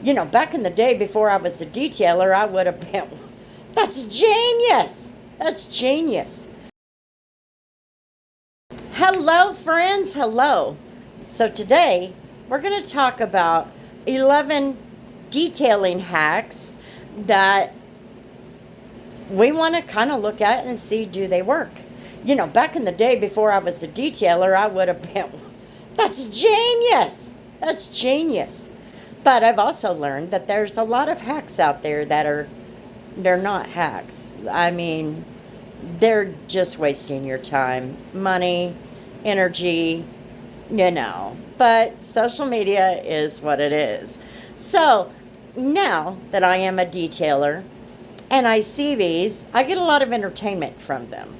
Back in the day before I was a detailer, I would have been, that's genius. That's genius. Hello, friends. Hello. So today we're going to talk about 11 detailing hacks that we want to kind of look at and see, do they work? Back in the day before I was a detailer, I would have been, that's genius. That's genius. But I've also learned that there's a lot of hacks out there they're not hacks. I mean, they're just wasting your time, money, energy, But social media is what it is. So now that I am a detailer and I see these, I get a lot of entertainment from them.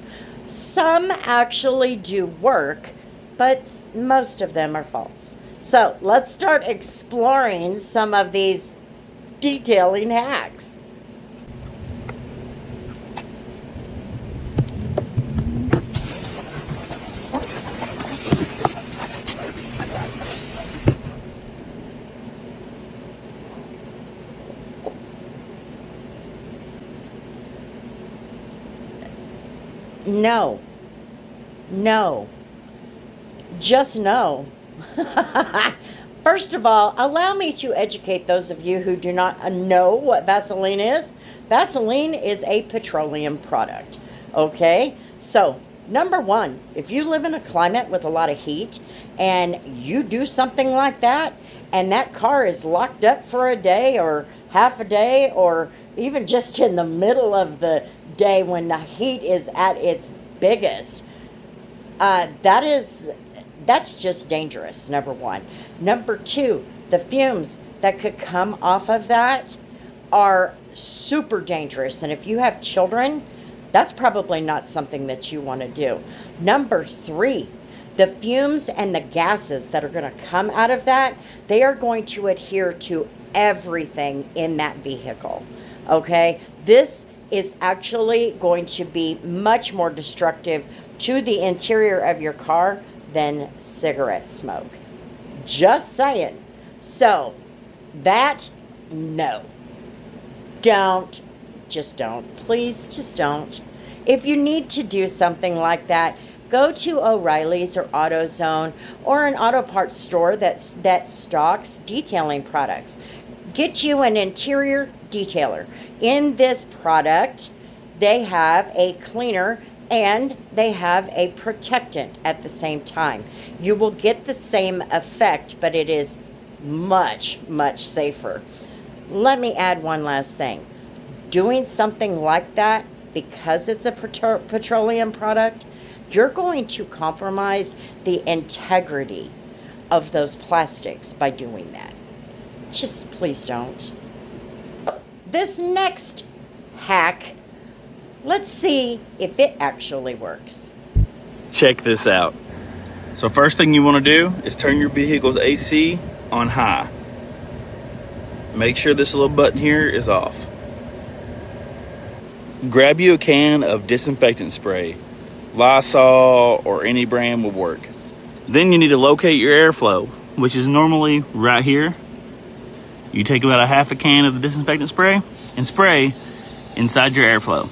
Some actually do work, but most of them are false. So let's start exploring some of these detailing hacks. No, no, just no. First of all, allow me to educate those of you who do not know what Vaseline is. Vaseline is a petroleum product, okay? So, number one, if you live in a climate with a lot of heat and you do something like that, and that car is locked up for a day or half a day or even just in the middle of the day when the heat is at its biggest, that's just dangerous, number one. Number two, the fumes that could come off of that are super dangerous. And if you have children, that's probably not something that you want to do. Number three, the fumes and the gases that are going to come out of that, they are going to adhere to everything in that vehicle. Okay? This is actually going to be much more destructive to the interior of your car than cigarette smoke. Just saying. So, no. Don't. Just don't. Please, just don't. If you need to do something like that, go to O'Reilly's or AutoZone or an auto parts store that stocks detailing products. Get you an interior detailer. In this product, they have a cleaner and they have a protectant at the same time. You will get the same effect, but it is much, much safer. Let me add one last thing. Doing something like that, because it's a petroleum product, you're going to compromise the integrity of those plastics by doing that. Just please don't. This next hack, let's see if it actually works. Check this out. So first thing you want to do is turn your vehicle's AC on high. Make sure this little button here is off. Grab you a can of disinfectant spray. Lysol or any brand will work. Then you need to locate your airflow, which is normally right here. You take about a half a can of the disinfectant spray and spray inside your airflow.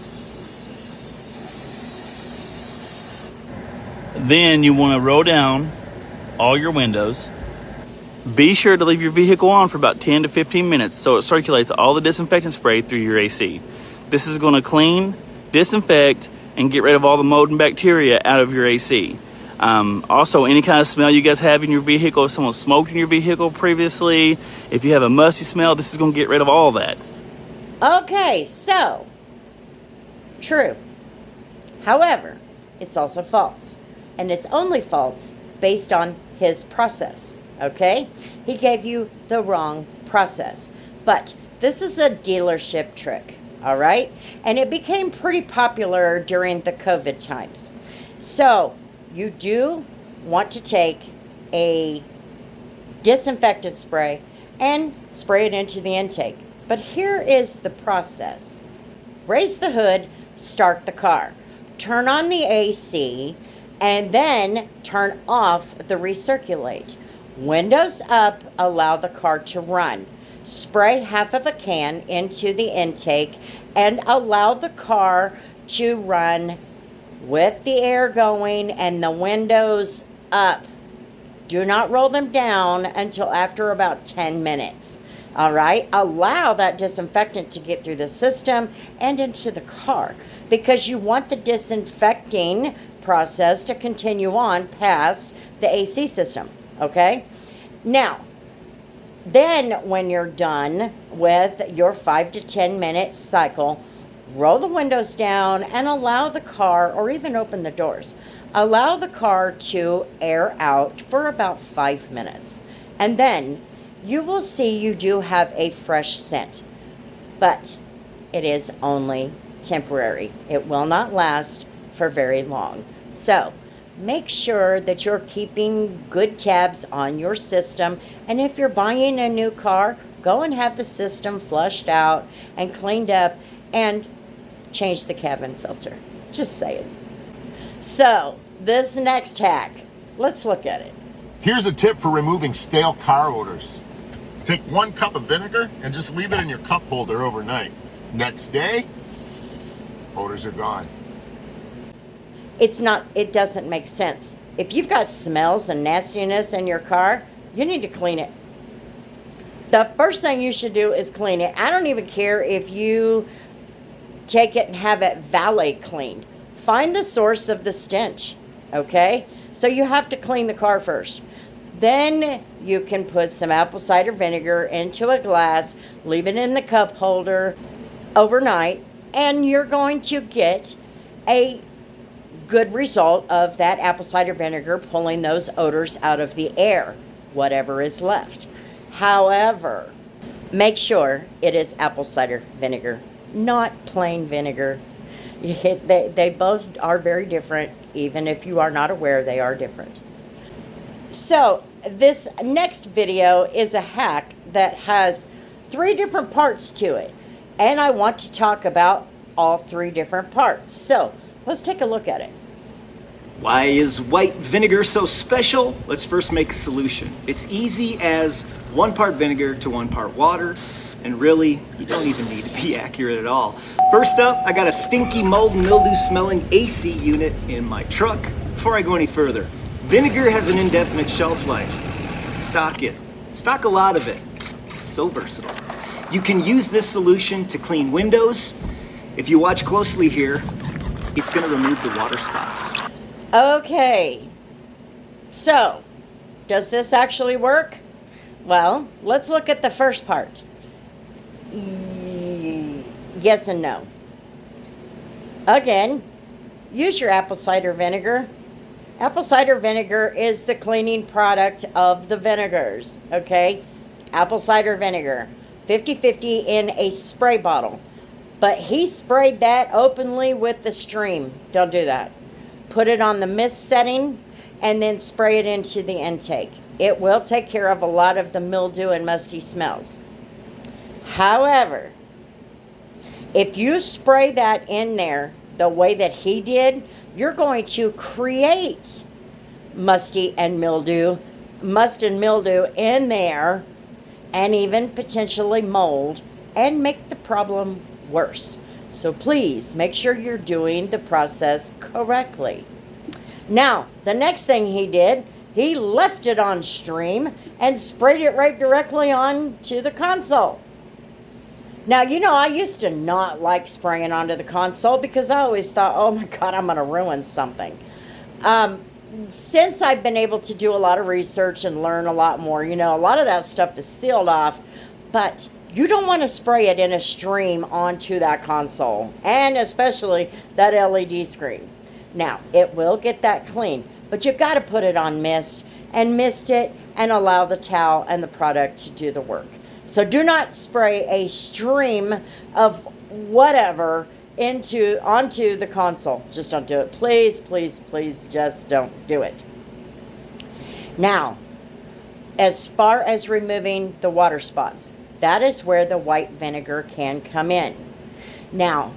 Then you want to roll down all your windows. Be sure to leave your vehicle on for about 10 to 15 minutes so it circulates all the disinfectant spray through your AC. This is going to clean, disinfect, and get rid of all the mold and bacteria out of your AC. Also, any kind of smell you guys have in your vehicle, if someone smoked in your vehicle previously, if you have a musty smell, this is going to get rid of all that. Okay, so, true. However, it's also false. And it's only false based on his process, okay? He gave you the wrong process. But this is a dealership trick, all right? And it became pretty popular during the COVID times. So, you do want to take a disinfectant spray and spray it into the intake. But here is the process. Raise the hood, start the car. Turn on the AC, and then turn off the recirculate. Windows up, allow the car to run. spray half of a can into the intake and allow the car to run with the air going and the windows up. Do not roll them down until after about 10 minutes. All right? Allow that disinfectant to get through the system and into the car, because you want the disinfecting process to continue on past the AC system. Okay? Now, then when you're done with your 5 to 10 minute cycle, roll the windows down and allow the car, or even open the doors, allow the car to air out for about 5 minutes. And then you will see you do have a fresh scent. But it is only temporary. It will not last for very long. So make sure that you're keeping good tabs on your system. And if you're buying a new car, go and have the system flushed out and cleaned up and change the cabin filter. Just saying. So this next hack, let's look at it. Here's a tip for removing stale car odors. Take 1 cup of vinegar and just leave it in your cup holder overnight. Next day, odors are gone. It doesn't make sense. If you've got smells and nastiness in your car, you need to clean it. The first thing you should do is clean it. I don't even care if you take it and have it valet cleaned. Find the source of the stench, okay? So you have to clean the car first. Then you can put some apple cider vinegar into a glass, leave it in the cup holder overnight, and you're going to get a good result of that apple cider vinegar pulling those odors out of the air, whatever is left. However, make sure it is apple cider vinegar, not plain vinegar. They both are very different. Even if you are not aware, they are different. So this next video is a hack that has 3 different parts to it, and I want to talk about all 3 different parts. So let's take a look at it. Why is white vinegar so special? Let's first make a solution. It's easy as 1 part vinegar to 1 part water, and really, you don't even need to be accurate at all. First up, I got a stinky mold and mildew smelling AC unit in my truck. Before I go any further, vinegar has an indefinite shelf life. Stock it. Stock a lot of it. It's so versatile. You can use this solution to clean windows. If you watch closely here, it's going to remove the water spots. Okay, so does this actually work? Well, let's look at the first part. Yes and no. Again, use your apple cider vinegar. Apple cider vinegar is the cleaning product of the vinegars, okay? Apple cider vinegar, 50-50 in a spray bottle. But he sprayed that openly with the stream. Don't do that. Put it on the mist setting and then spray it into the intake. It will take care of a lot of the mildew and musty smells. However, if you spray that in there the way that he did, you're going to create must and mildew in there, and even potentially mold, and make the problem worse. So please make sure you're doing the process correctly. Now, the next thing he did, he left it on stream and sprayed it right directly onto the console. Now, you know, I used to not like spraying onto the console because I always thought, oh my God, I'm going to ruin something. Since I've been able to do a lot of research and learn a lot more, you know, a lot of that stuff is sealed off, but you don't want to spray it in a stream onto that console, and especially that LED screen. Now, it will get that clean, but you've got to put it on mist and mist it and allow the towel and the product to do the work. So do not spray a stream of whatever onto the console. Just don't do it. Please, please, please, just don't do it. Now, as far as removing the water spots, that is where the white vinegar can come in. Now,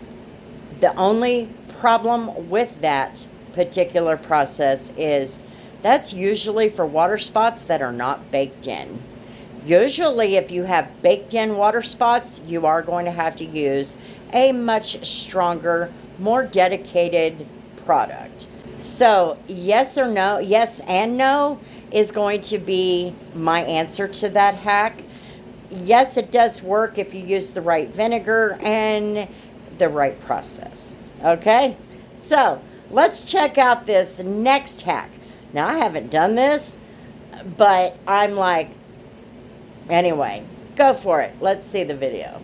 the only problem with that particular process is that's usually for water spots that are not baked in. Usually, if you have baked in water spots, you are going to have to use a much stronger, more dedicated product. So, yes or no, yes and no is going to be my answer to that hack. Yes, it does work if you use the right vinegar and the right process. Okay? So, let's check out this next hack. Now, I haven't done this, but I'm like, anyway, go for it. Let's see the video.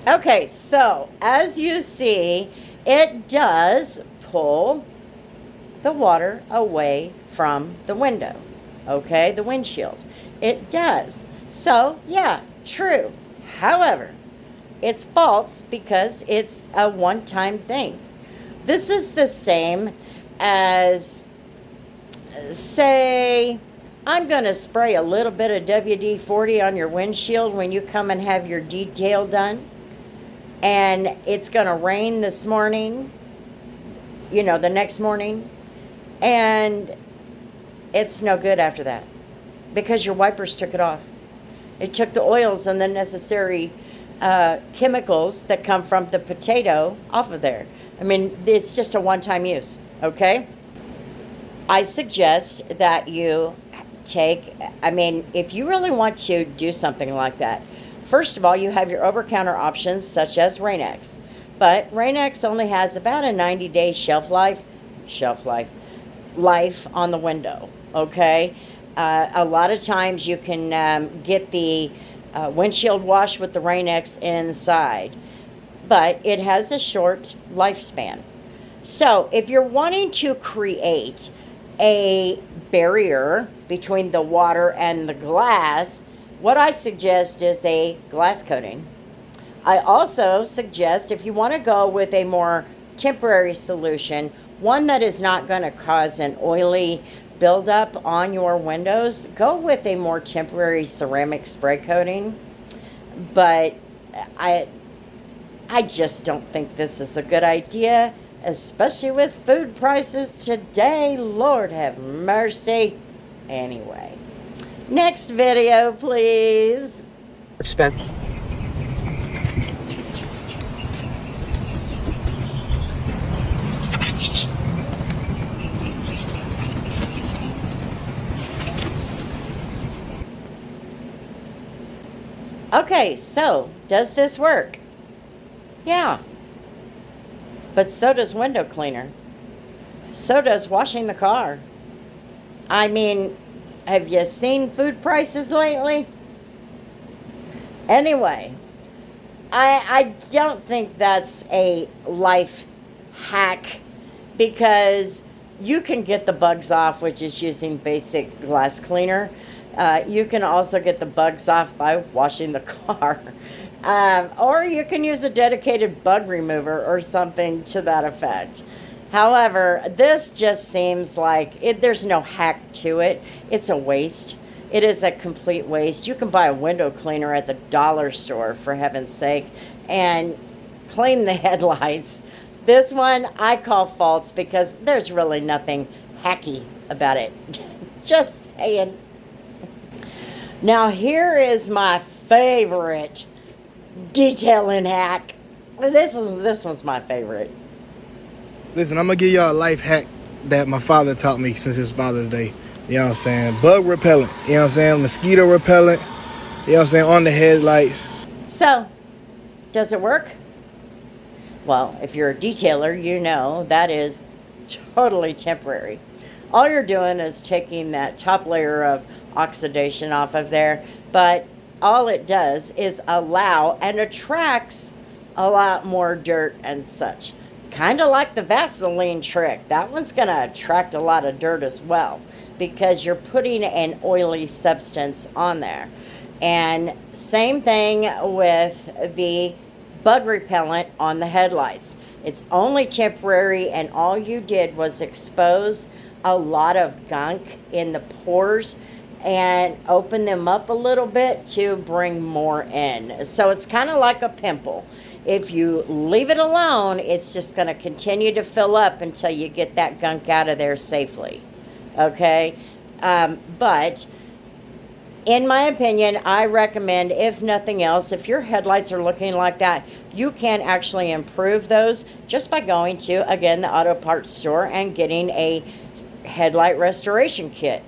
Okay, so as you see, it does pull the water away from the window, okay, the windshield. It does. So, yeah, true. However, it's false because it's a one-time thing. This is the same as, say, I'm going to spray a little bit of WD-40 on your windshield when you come and have your detail done. And it's going to rain this morning, you know, the next morning. And it's no good after that because your wipers took it off. It took the oils and the necessary chemicals that come from the potato off of there. I mean, it's just a one-time use, okay? I suggest that you if you really want to do something like that, first of all, you have your over-counter options such as Rain-X. But Rain-X only has about a 90-day life on the window, okay? A lot of times you can get the windshield wash with the Rain-X inside, but it has a short lifespan. So if you're wanting to create a barrier between the water and the glass, what I suggest is a glass coating. I also suggest if you want to go with a more temporary solution, one that is not going to cause an oily buildup on your windows, go with a more temporary ceramic spray coating. But I just don't think this is a good idea, especially with food prices today. Lord have mercy. Anyway. Next video, please. Spent. Okay, so does this work? Yeah. But so does window cleaner. So does washing the car. I mean, have you seen food prices lately? Anyway, I don't think that's a life hack because you can get the bugs off with just using basic glass cleaner. You can also get the bugs off by washing the car. Or you can use a dedicated bug remover or something to that effect. However, this just seems like there's no hack to it. It's a waste. It is a complete waste. You can buy a window cleaner at the dollar store, for heaven's sake, and clean the headlights. This one I call false because there's really nothing hacky about it. Just saying. Now here is my favorite detailing hack. This one's my favorite. Listen, I'm gonna give y'all a life hack that my father taught me since his Father's Day. You know what I'm saying? Bug repellent, you know what I'm saying? Mosquito repellent, you know what I'm saying? On the headlights. So, does it work? Well, if you're a detailer, you know that is totally temporary. All you're doing is taking that top layer of oxidation off of there, but all it does is allow and attracts a lot more dirt and such. Kind of like the Vaseline trick. That one's going to attract a lot of dirt as well. because you're putting an oily substance on there. And same thing with the bug repellent on the headlights. It's only temporary, and all you did was expose a lot of gunk in the pores and open them up a little bit to bring more in. So it's kind of like a pimple. If you leave it alone, it's just going to continue to fill up until you get that gunk out of there safely. Okay? But in my opinion, I recommend, if nothing else, if your headlights are looking like that, you can actually improve those just by going to, again, the auto parts store and getting a headlight restoration kit.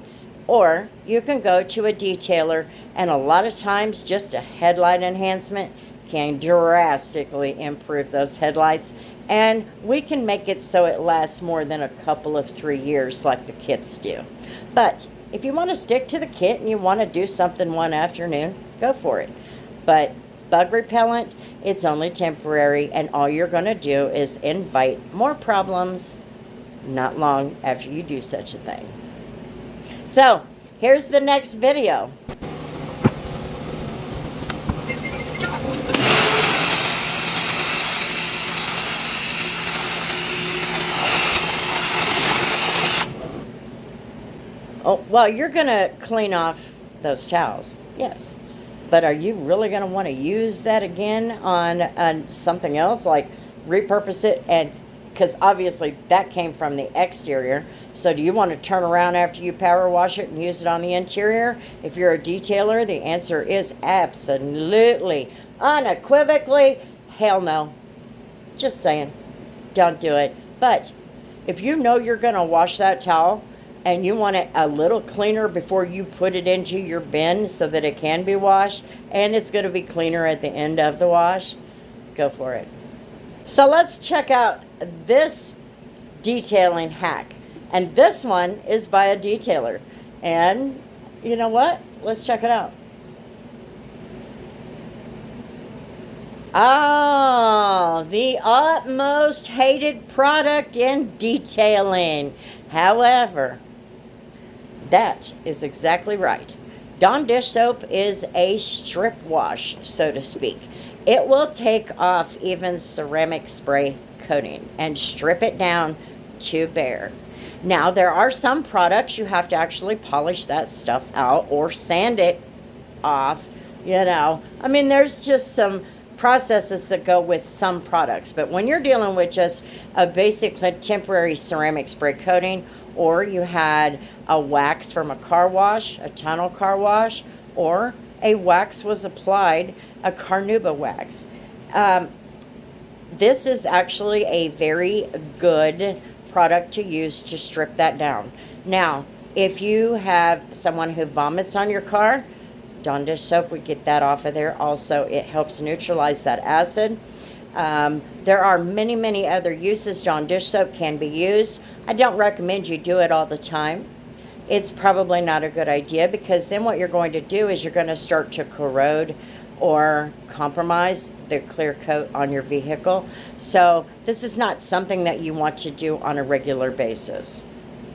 Or you can go to a detailer, and a lot of times just a headlight enhancement can drastically improve those headlights, and we can make it so it lasts more than a couple of 3 years like the kits do. But if you want to stick to the kit and you want to do something one afternoon, go for it. But bug repellent, it's only temporary, and all you're going to do is invite more problems not long after you do such a thing. So, here's the next video. Oh, well, you're going to clean off those towels, yes. But are you really going to want to use that again on something else, like repurpose it? And because obviously that came from the exterior. So do you want to turn around after you power wash it and use it on the interior? If you're a detailer, the answer is absolutely, unequivocally, hell no. Just saying, don't do it. But if you know you're going to wash that towel and you want it a little cleaner before you put it into your bin so that it can be washed, and it's going to be cleaner at the end of the wash, go for it. So let's check out this detailing hack. And this one is by a detailer. And you know what? Let's check it out. Oh, the utmost hated product in detailing. However, that is exactly right. Dawn dish soap is a strip wash, so to speak. It will take off even ceramic spray coating and strip it down to bare. Now, there are some products you have to actually polish that stuff out or sand it off, you know. I mean, there's just some processes that go with some products. But when you're dealing with just a basic temporary ceramic spray coating, or you had a wax from a car wash, a tunnel car wash, or a wax was applied, a carnauba wax. This is actually a very good product to use to strip that down. Now, if you have someone who vomits on your car, Dawn dish soap would get that off of there. Also, it helps neutralize that acid. There are many, many other uses Dawn dish soap can be used. I don't recommend you do it all the time. It's probably not a good idea, because then what you're going to do is you're going to start to corrode or compromise the clear coat on your vehicle. So this is not something that you want to do on a regular basis.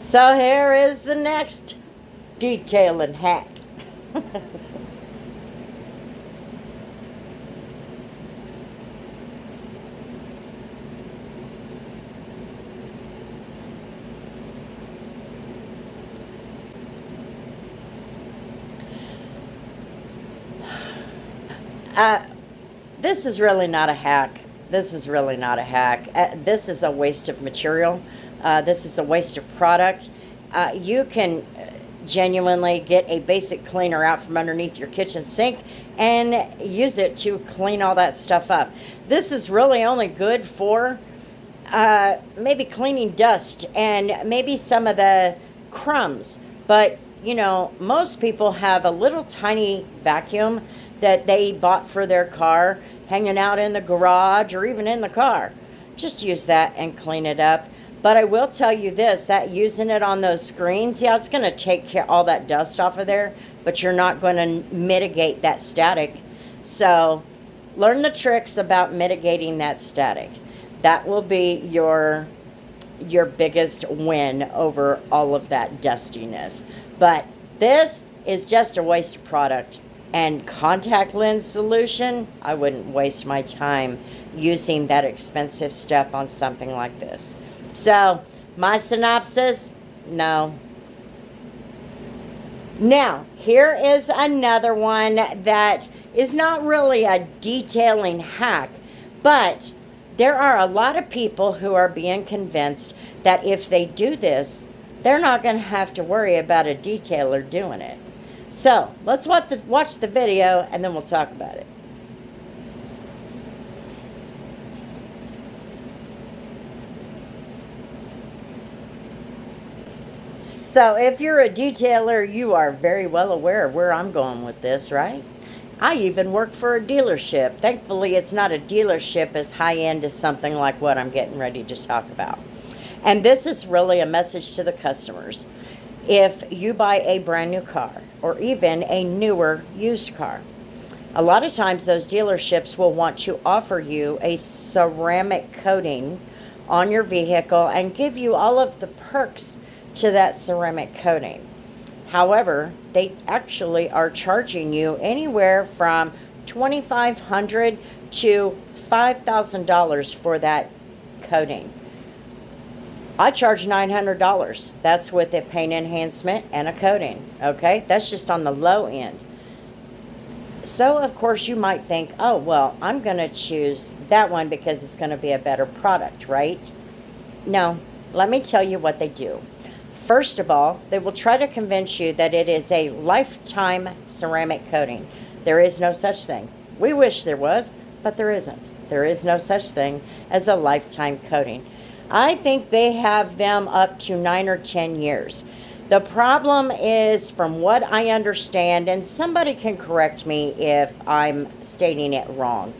So here is the next detailing hack. This is really not a hack. This is really not a hack. This is a waste of material. This is a waste of product. You can genuinely get a basic cleaner out from underneath your kitchen sink and use it to clean all that stuff up. This is really only good for maybe cleaning dust and maybe some of the crumbs. But, you know, most people have a little tiny vacuum that they bought for their car hanging out in the garage or even in the car. Just use that and clean it up. But I will tell you this, that using it on those screens, yeah, it's going to take care all that dust off of there, but you're not going to mitigate that static. So learn the tricks about mitigating that static. That will be your your biggest win over all of that dustiness. But this is just a waste of product. And contact lens solution, I wouldn't waste my time using that expensive stuff on something like this. So, my synopsis, no. Now, here is another one that is not really a detailing hack, but there are a lot of people who are being convinced that if they do this, they're not going to have to worry about a detailer doing it. So, let's watch the video and then we'll talk about it. So, if you're a detailer, you are very well aware of where I'm going with this, right? I even work for a dealership. Thankfully, it's not a dealership as high-end as something like what I'm getting ready to talk about. And this is really a message to the customers. If you buy a brand new car or even a newer used car, a lot of times those dealerships will want to offer you a ceramic coating on your vehicle and give you all of the perks to that ceramic coating. However, they actually are charging you anywhere from $2,500 to $5,000 for that coating. I charge $900. That's with a paint enhancement and a coating. Okay, that's just on the low end. So, of course, you might think, oh, well, I'm going to choose that one because it's going to be a better product, right? No, let me tell you what they do. First of all, they will try to convince you that it is a lifetime ceramic coating. There is no such thing. We wish there was, but there isn't. There is no such thing as a lifetime coating. I think they have them up to 9 or 10 years. The problem is, from what I understand, and somebody can correct me if I'm stating it wrong,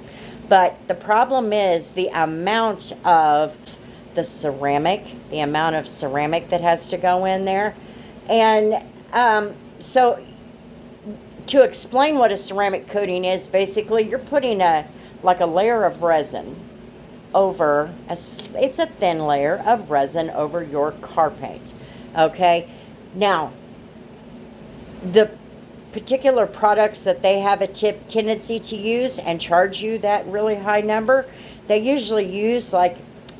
but the problem is the amount of the ceramic that has to go in there. And so to explain what a ceramic coating is, basically you're putting a layer of resin over, it's a thin layer of resin over your car paint. Okay, now the particular products that they have a tendency to use and charge you that really high number, they usually use like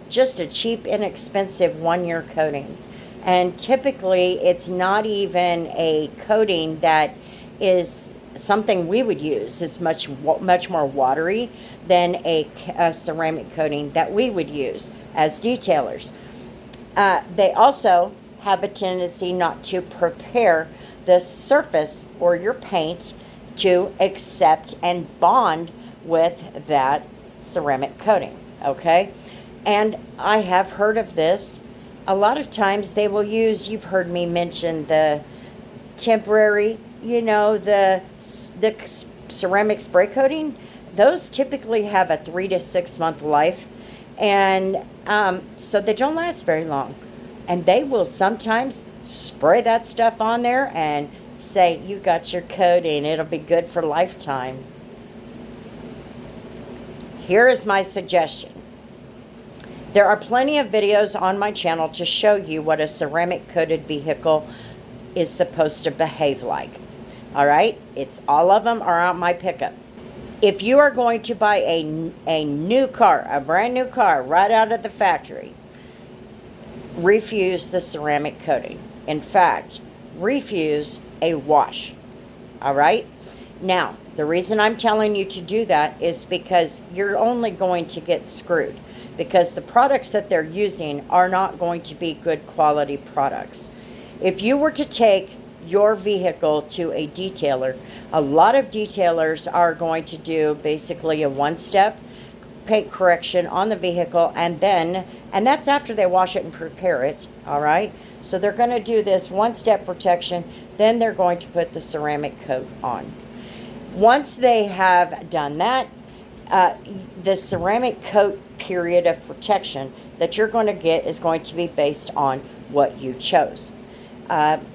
just a cheap, inexpensive 1-year coating. And typically it's not even a coating that is something we would use. It's much more watery than a ceramic coating that we would use as detailers. They also have a tendency not to prepare the surface or your paint to accept and bond with that ceramic coating. Okay, and I have heard of this. A lot of times they will use, you've heard me mention the temporary, the ceramic spray coating. Those typically have a 3 to 6 month life, and so they don't last very long. And they will sometimes spray that stuff on there and say, you got your coating, it'll be good for lifetime. Here is my suggestion. There are plenty of videos on my channel to show you what a ceramic coated vehicle is supposed to behave like. All right, all of them are on my pickup. If you are going to buy a new car, a brand new car right out of the factory, refuse the ceramic coating. In fact, refuse a wash. All right? Now, the reason I'm telling you to do that is because you're only going to get screwed, because the products that they're using are not going to be good quality products. If you were to take your vehicle to a detailer, a lot of detailers are going to do basically a one-step paint correction on the vehicle, and that's after they wash it and prepare it. All right, so they're going to do this one-step protection, then they're going to put the ceramic coat on. Once they have done that, the ceramic coat period of protection that you're going to get is going to be based on what you chose.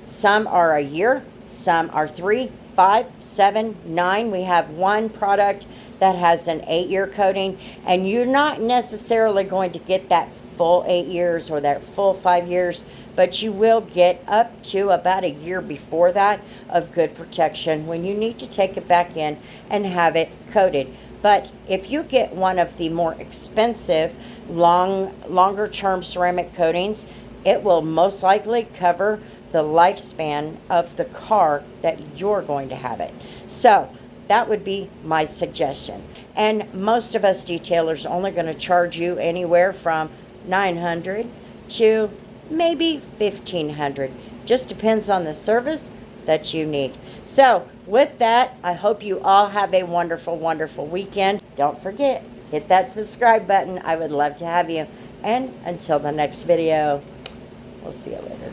Some are a year, some are 3, 5, 7, 9. We have one product that has an 8-year coating, and you're not necessarily going to get that full 8 years or that full 5 years, but you will get up to about a year before that of good protection when you need to take it back in and have it coated. But if you get one of the more expensive, longer term ceramic coatings, it will most likely cover the lifespan of the car that you're going to have it. So that would be my suggestion. And most of us detailers are only going to charge you anywhere from $900 to maybe $1,500. Just depends on the service that you need. So with that, I hope you all have a wonderful, wonderful weekend. Don't forget, hit that subscribe button. I would love to have you. And until the next video, we'll see you later.